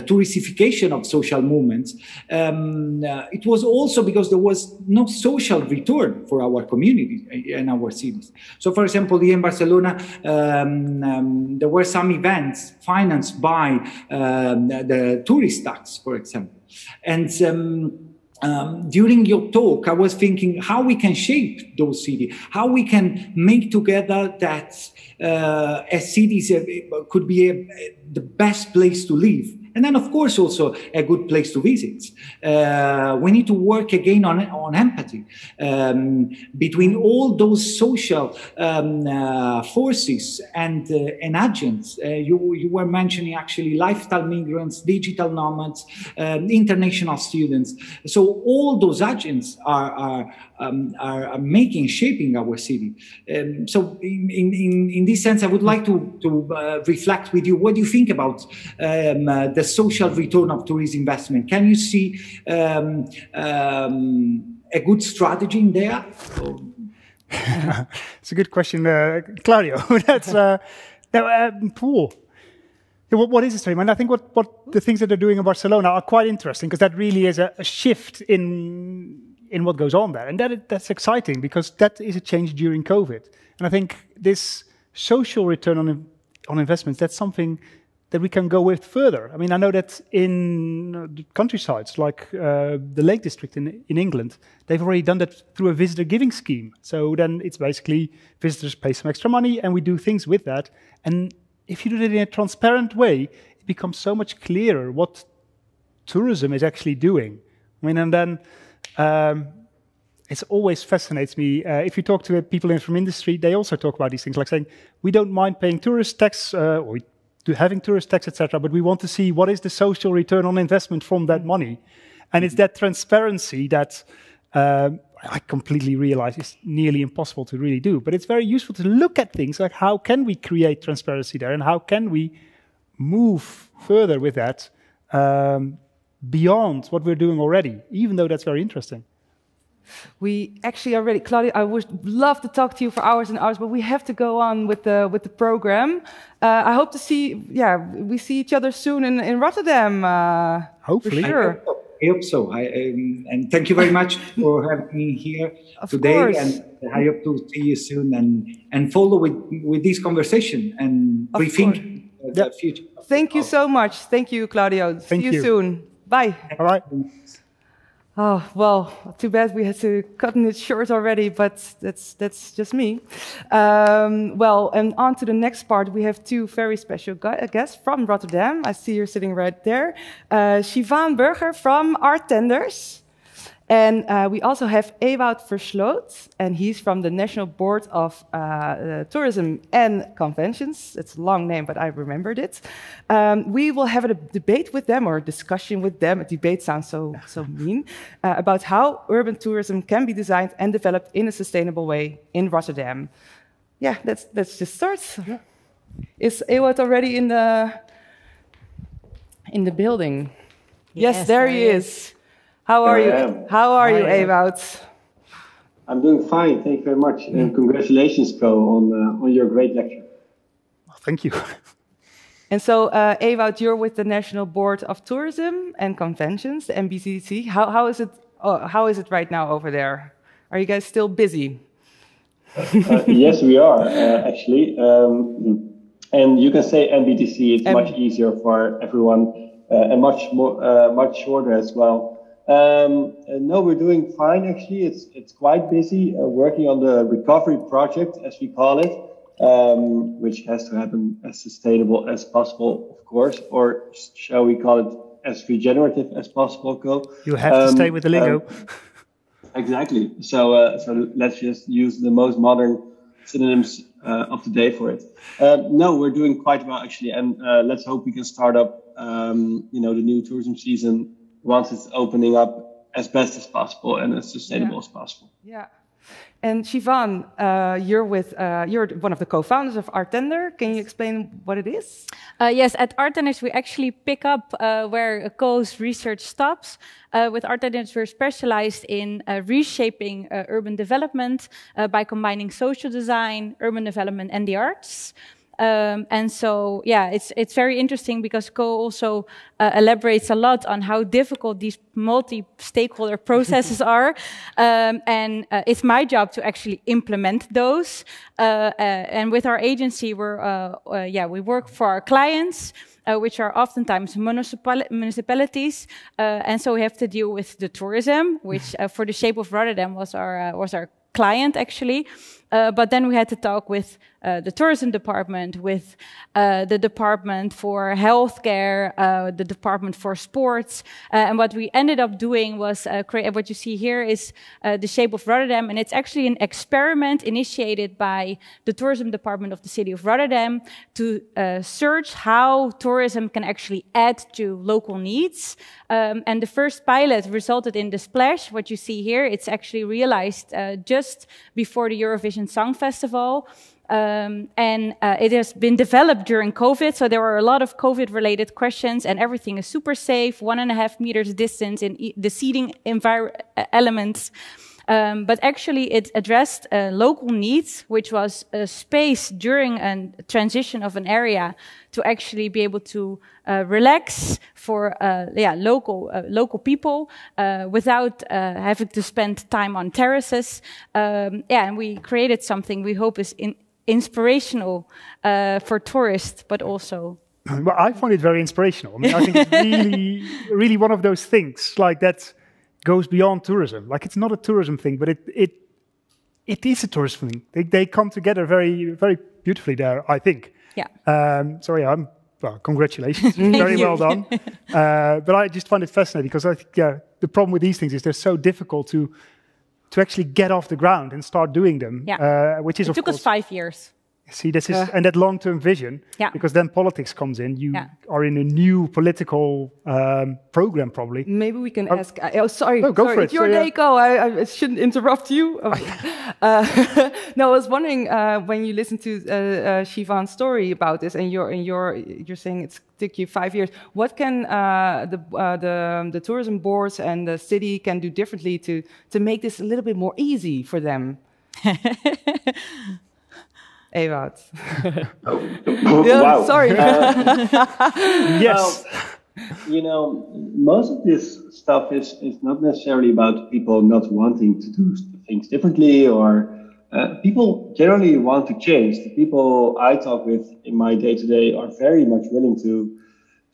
touristification of social movements, it was also because there was no social return for our communities and our cities. So, for example, here in Barcelona, there were some events financed by the tourist tax, for example, and during your talk, I was thinking how we can shape those cities, how we can make together that a city could be the best place to live. And then, of course, also a good place to visit. We need to work again on empathy between all those social forces and agents. You were mentioning actually lifestyle migrants, digital nomads, international students. So all those agents are shaping our city. So in this sense, I would like to reflect with you. What do you think about the social return of tourist investment? Can you see a good strategy in there? It's a good question, Claudio. That's poor. What is this? And I think what the things that they're doing in Barcelona are quite interesting, because that really is a shift in what goes on there, and that's exciting because that is a change during COVID. And I think this social return on investments, that's something that we can go with further. I mean, I know that in the countrysides, like the Lake District in England, they've already done that through a visitor giving scheme. So then it's basically visitors pay some extra money and we do things with that. And if you do it in a transparent way, it becomes so much clearer what tourism is actually doing. I mean, and then it always fascinates me. If you talk to people from industry, they also talk about these things, like saying, we don't mind paying tourist tax, or having tourist tax, etc., but we want to see what is the social return on investment from that money. And it's that transparency that I completely realize is nearly impossible to really do. But it's very useful to look at things like how can we create transparency there, and how can we move further with that beyond what we're doing already, even though that's very interesting. We actually already, Claudio, I would love to talk to you for hours and hours, but we have to go on with the program. I hope to see, we see each other soon in Rotterdam. Hopefully. For sure. I hope so. And thank you very much for having me here today. Course. And I hope to see you soon and follow with this conversation and rethink the future. Thank you so much. Thank you, Claudio. See you soon. Bye. All right. Oh, well, too bad we had to cut it short already, but that's just me. Well, and on to the next part, we have two very special guests from Rotterdam. I see you're sitting right there. Sivan Burger from Art Tenders. And we also have Ewout Versloot, and he's from the National Board of Tourism and Conventions. It's a long name, but I remembered it. We will have a debate with them, or a discussion with them. A debate sounds so mean, about how urban tourism can be designed and developed in a sustainable way in Rotterdam. Yeah, let's just start. Yeah. Is Ewout already in the building? Yes, there he is. How are you? How are you, Ewout? I'm doing fine, thank you very much, and congratulations, Ko, on your great lecture. Well, thank you. And so, Ewout, you're with the National Board of Tourism and Conventions, the NBCC. How is it? How is it right now over there? Are you guys still busy? Yes, we are actually, and you can say NBTC. It's much easier for everyone and much shorter as well. No, we're doing fine actually. It's quite busy working on the recovery project, as we call it, which has to happen as sustainable as possible, of course, or shall we call it as regenerative as possible, Ko? You have to stay with the lingo. Exactly. So let's just use the most modern synonyms of the day for it. No, we're doing quite well actually, and let's hope we can start up, the new tourism season once it's opening up as best as possible and as sustainable as possible. Yeah. And Sivan, you're one of the co-founders of Art Tender. Can you explain what it is? Yes, at Art Tenders we actually pick up where Ko's research stops. With Art Tenders we're specialized in reshaping urban development by combining social design, urban development and the arts. And so, yeah, it's very interesting because Ko also elaborates a lot on how difficult these multi-stakeholder processes are. And it's my job to actually implement those. And with our agency, we work for our clients, which are oftentimes municipalities. And so we have to deal with the tourism, which for the Shape of Rotterdam was our client actually. But then we had to talk with the tourism department, with the department for healthcare, the department for sports. And what we ended up doing was create what you see here is the Shape of Rotterdam. And it's actually an experiment initiated by the tourism department of the city of Rotterdam to search how tourism can actually add to local needs. And the first pilot resulted in the Splash, what you see here. It's actually realized just before the Eurovision Song Festival. And it has been developed during COVID, so there were a lot of COVID-related questions, and everything is super safe, 1.5 meters distance in the seating elements. But actually it addressed local needs, which was a space during a transition of an area to actually be able to relax for local people without having to spend time on terraces. And we created something we hope is inspirational for tourists, but also... Well, I find it very inspirational. I mean, I think it's really one of those things like that goes beyond tourism. Like, it's not a tourism thing, but it is a tourism thing. They come together very, very beautifully there, I think. Yeah. Congratulations. Very well done. But I just find it fascinating because I think, the problem with these things is they're so difficult to actually get off the ground and start doing them. Yeah. Which is, it took us 5 years. See, this is and that long-term vision, because then politics comes in. You are in a new political program, probably. Maybe we can ask. Sorry, no, go for it. It's your day, Ko. I shouldn't interrupt you. No, I was wondering when you listen to Sivan's story about this, and you're saying it took you 5 years. What can the tourism boards and the city can do differently to make this a little bit more easy for them? Ewout. Wow. Sorry. Yes. Well, most of this stuff is not necessarily about people not wanting to do things differently, or people generally want to change. The people I talk with in my day-to-day are very much willing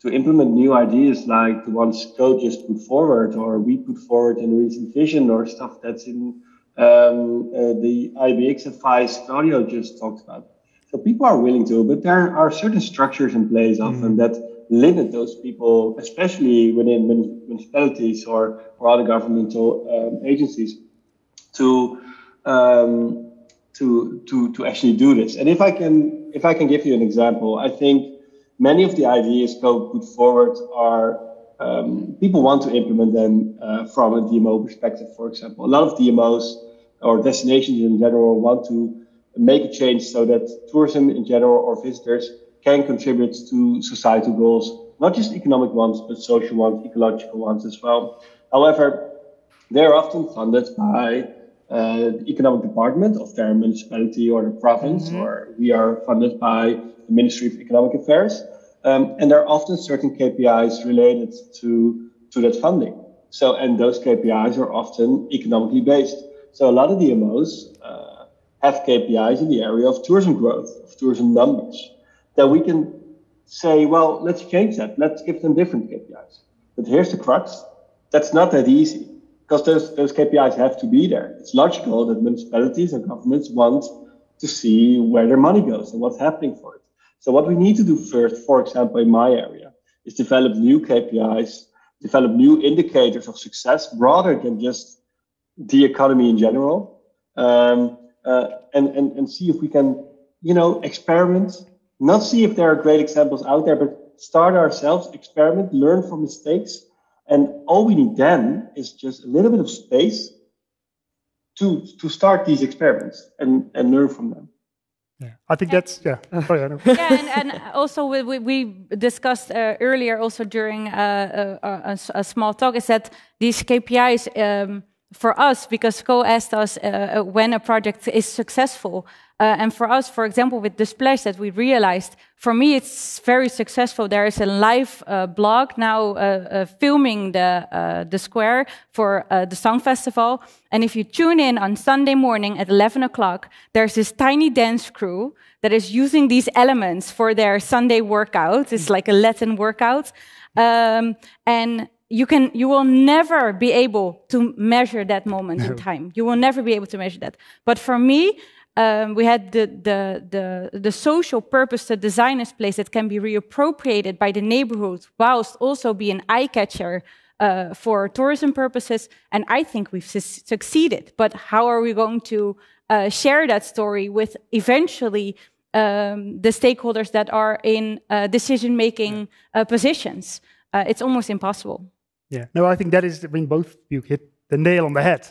to implement new ideas like the ones Ko just put forward, or we put forward in recent vision, or stuff that's in the IBX advice Claudio just talked about. So people are willing to, but there are certain structures in place often that limit those people, especially within municipalities or other governmental agencies, to actually do this. And if I can give you an example, I think many of the ideas Ko put forward are people want to implement them from a DMO perspective. For example, a lot of DMOs or destinations in general want to make a change so that tourism in general or visitors can contribute to societal goals, not just economic ones, but social ones, ecological ones as well. However, they're often funded by the economic department of their municipality or the province, or we are funded by the Ministry of Economic Affairs. And there are often certain KPIs related to that funding. So, and those KPIs are often economically based. So a lot of DMOs have KPIs in the area of tourism growth, of tourism numbers, that we can say, well, let's change that. Let's give them different KPIs. But here's the crux. That's not that easy, because those KPIs have to be there. It's logical that municipalities and governments want to see where their money goes and what's happening for it. So what we need to do first, for example, in my area, is develop new KPIs, develop new indicators of success rather than just the economy in general, and see if we can, experiment, not see if there are great examples out there, but start ourselves, experiment, learn from mistakes. And all we need then is just a little bit of space to start these experiments and learn from them. Yeah, I think that's, yeah. Sorry, I know. Yeah, and also we discussed earlier, also during a small talk, is that these KPIs, for us, because Ko asked us when a project is successful, and for us, for example, with the splash that we realized, for me it's very successful. There is a live blog now filming the square for the song festival, and if you tune in on Sunday morning at 11 o'clock, there's this tiny dance crew that is using these elements for their Sunday workout. It's like a Latin workout, and you will never be able to measure that moment in time. You will never be able to measure that. But for me, we had the social purpose to design this place that can be reappropriated by the neighborhood, whilst also be an eye catcher for tourism purposes. And I think we've succeeded. But how are we going to share that story with eventually the stakeholders that are in decision-making positions? It's almost impossible. Yeah, no, I think that is, both you hit the nail on the head.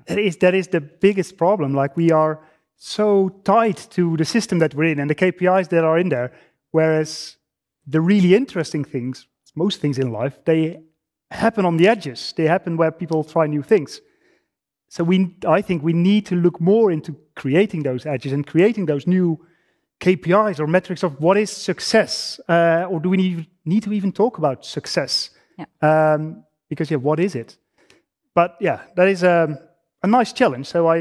Yeah. That is the biggest problem. Like, we are so tied to the system that we're in and the KPIs that are in there, whereas the really interesting things, most things in life, they happen on the edges. They happen where people try new things. So I think we need to look more into creating those edges and creating those new KPIs or metrics of what is success, or do we need to even talk about success? Yeah. Because what is it? But yeah, that is a nice challenge. So I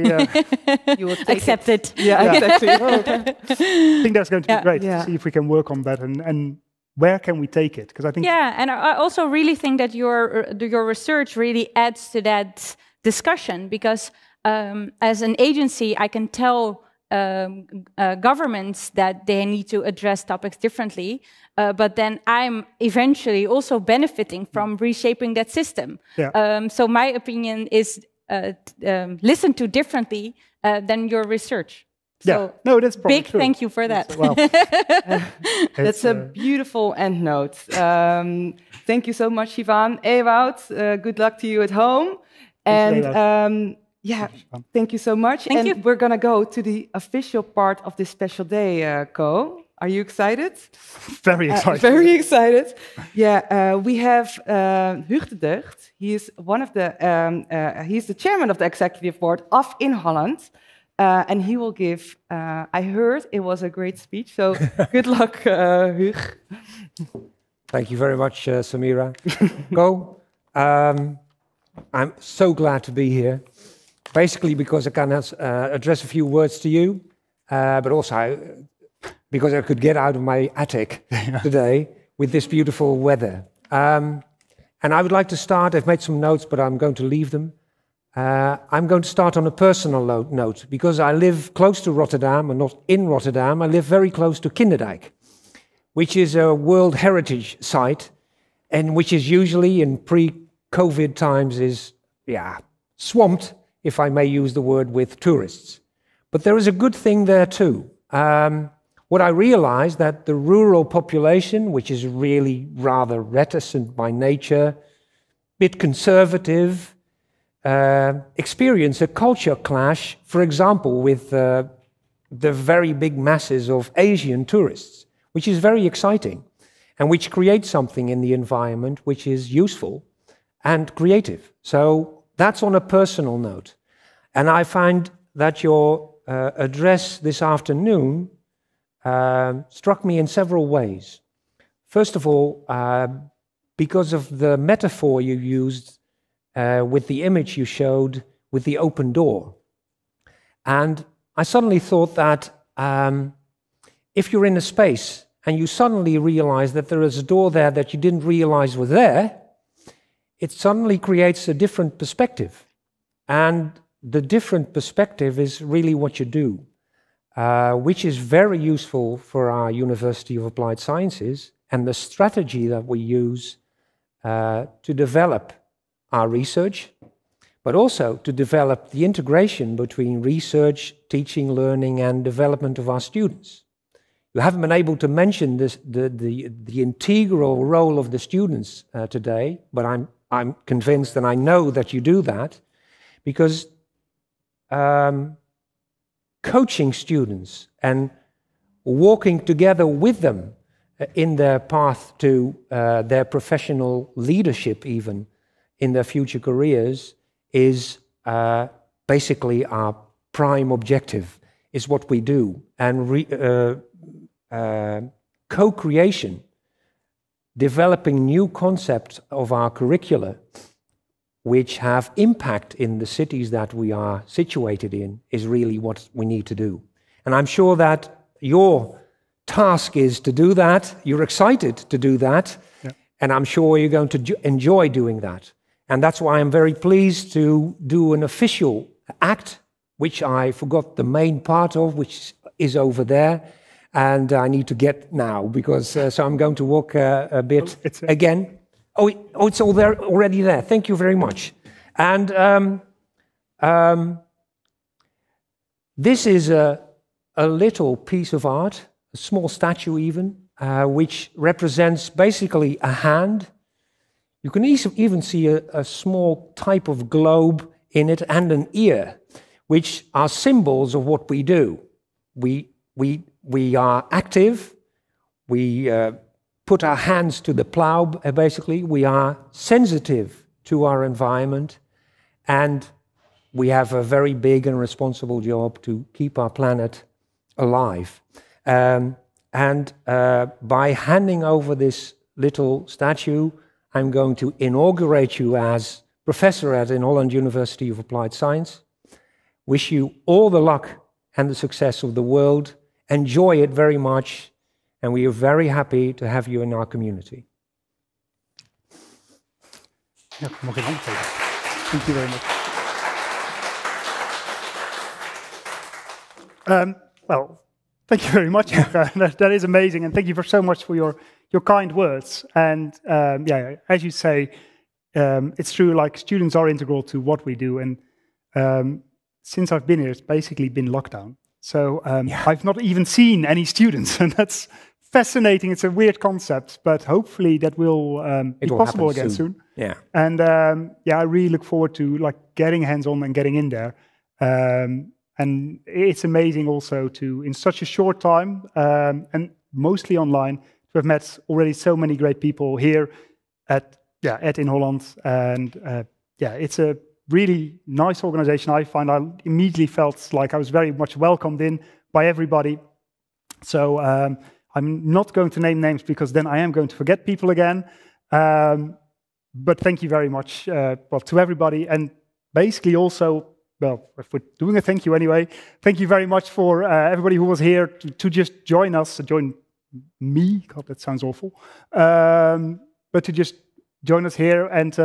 you will accept it. Yeah, exactly. Well, okay. I think that's going to be great to see if we can work on that and where can we take it? Because I think and I also really think that your research really adds to that discussion, because as an agency, I can tell governments that they need to address topics differently, but then I'm eventually also benefiting from reshaping that system. Yeah. So my opinion is listen to differently than your research. So no, that's probably big true. Thank you for that. Well, that's a beautiful end note. Thank you so much, Sivan. Ewout, good luck to you at home. And thank you so much. Thank you. We're going to go to the official part of this special day, Ko. Are you excited? Very excited. Very excited. Yeah, we have Huug de Deugd. He is he's the chairman of the executive board of Inholland. And he will give, I heard it was a great speech, so good luck, Huug. Thank you very much, Samira. Ko, I'm so glad to be here. Basically because I can address a few words to you, but also because I could get out of my attic today with this beautiful weather. And I would like to start, I've made some notes, but I'm going to leave them. I'm going to start on a personal note, because I live close to Rotterdam, and not in Rotterdam. I live very close to Kinderdijk, which is a World Heritage Site, and which is usually in pre-COVID times is, swamped, if I may use the word, with tourists. But there is a good thing there too. What I realized that the rural population, which is really rather reticent by nature, bit conservative, experience a culture clash, for example, with the very big masses of Asian tourists, which is very exciting and which creates something in the environment which is useful and creative. So that's on a personal note. And I find that your address this afternoon struck me in several ways. First of all, because of the metaphor you used with the image you showed with the open door. And I suddenly thought that if you're in a space and you suddenly realize that there is a door there that you didn't realize was there, it suddenly creates a different perspective. And the different perspective is really what you do, which is very useful for our University of Applied Sciences and the strategy that we use to develop our research, but also to develop the integration between research, teaching, learning, and development of our students. You haven't been able to mention this, the integral role of the students today, but I'm convinced and I know that you do that, because coaching students and walking together with them in their path to their professional leadership, even in their future careers, is basically our prime objective, is what we do. And co-creation, developing new concepts of our curricula, which have impact in the cities that we are situated in, is really what we need to do. And I'm sure that your task is to do that. You're excited to do that. Yeah. And I'm sure you're going to enjoy doing that. And that's why I'm very pleased to do an official act, which I forgot the main part of, which is over there. And I need to get now, because so I'm going to walk a bit again. Oh, it's all there, already there. Thank you very much. And this is a little piece of art, a small statue even, which represents basically a hand. You can even see a small type of globe in it and an ear, which are symbols of what we do. We are active. We put our hands to the plow, basically. We are sensitive to our environment, and we have a very big and responsible job to keep our planet alive. By handing over this little statue, I'm going to inaugurate you as professor at Inholland University of Applied Science. Wish you all the luck and the success of the world. Enjoy it very much, and we are very happy to have you in our community. Ja, mag je hand geven. Thank you very much. Well, thank you very much. That is amazing, and thank you so much for your kind words. And yeah, as you say, it's true. Like, students are integral to what we do, and since I've been here, it's basically been lockdown. So I've not even seen any students, and that's fascinating. It's a weird concept, but hopefully that will be possible again soon. Yeah. And yeah, I really look forward to like getting hands-on and getting in there. And it's amazing also to, in such a short time, and mostly online, to have met already so many great people here at Inholland. And yeah, it's a really nice organization. I immediately felt like I was very much welcomed in by everybody. So I'm not going to name names, because then I am going to forget people again. But thank you very much well, to everybody. And basically also, well, if we're doing a thank you anyway, thank you very much for everybody who was here to just join us, join me, God, that sounds awful, but to just join us here and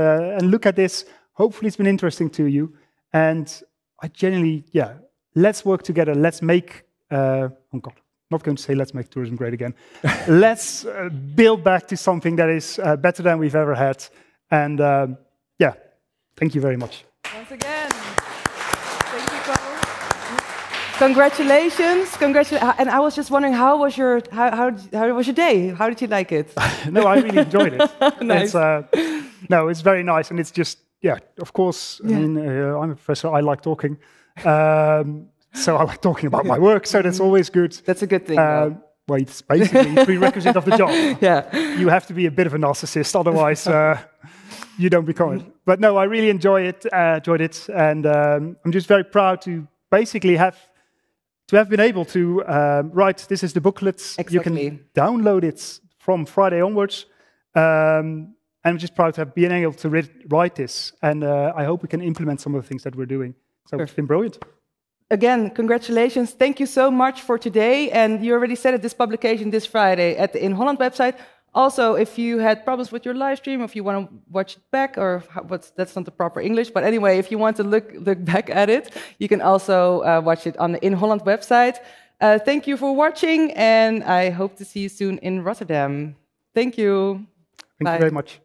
look at this. Hopefully it's been interesting to you. And I genuinely, let's work together. Let's make, oh God, not going to say let's make tourism great again. Let's build back to something that is better than we've ever had. And thank you very much. Once again, thank you, Ko. Congratulations, and I was just wondering, how was your day? How did you like it? No, I really enjoyed it. Nice. It's very nice, and it's just, of course. I mean, I'm a professor. I like talking, so I like talking about my work. So that's always good. That's a good thing. Well, it's basically a prerequisite of the job. You have to be a bit of a narcissist, otherwise you don't become it. But no, I really enjoyed it, and I'm just very proud to basically have been able to write. This is the booklets. Exactly. You can download it from Friday onwards. I'm just proud to have been able to write this, and I hope we can implement some of the things that we're doing. So It's been brilliant. Again, congratulations. Thank you so much for today. And you already said it, this publication this Friday at the In Holland website. Also, if you had problems with your live stream, if you want to watch it back, or that's not the proper English, but anyway, if you want to look back at it, you can also watch it on the In Holland website. Thank you for watching, and I hope to see you soon in Rotterdam. Thank you. Thank you very much.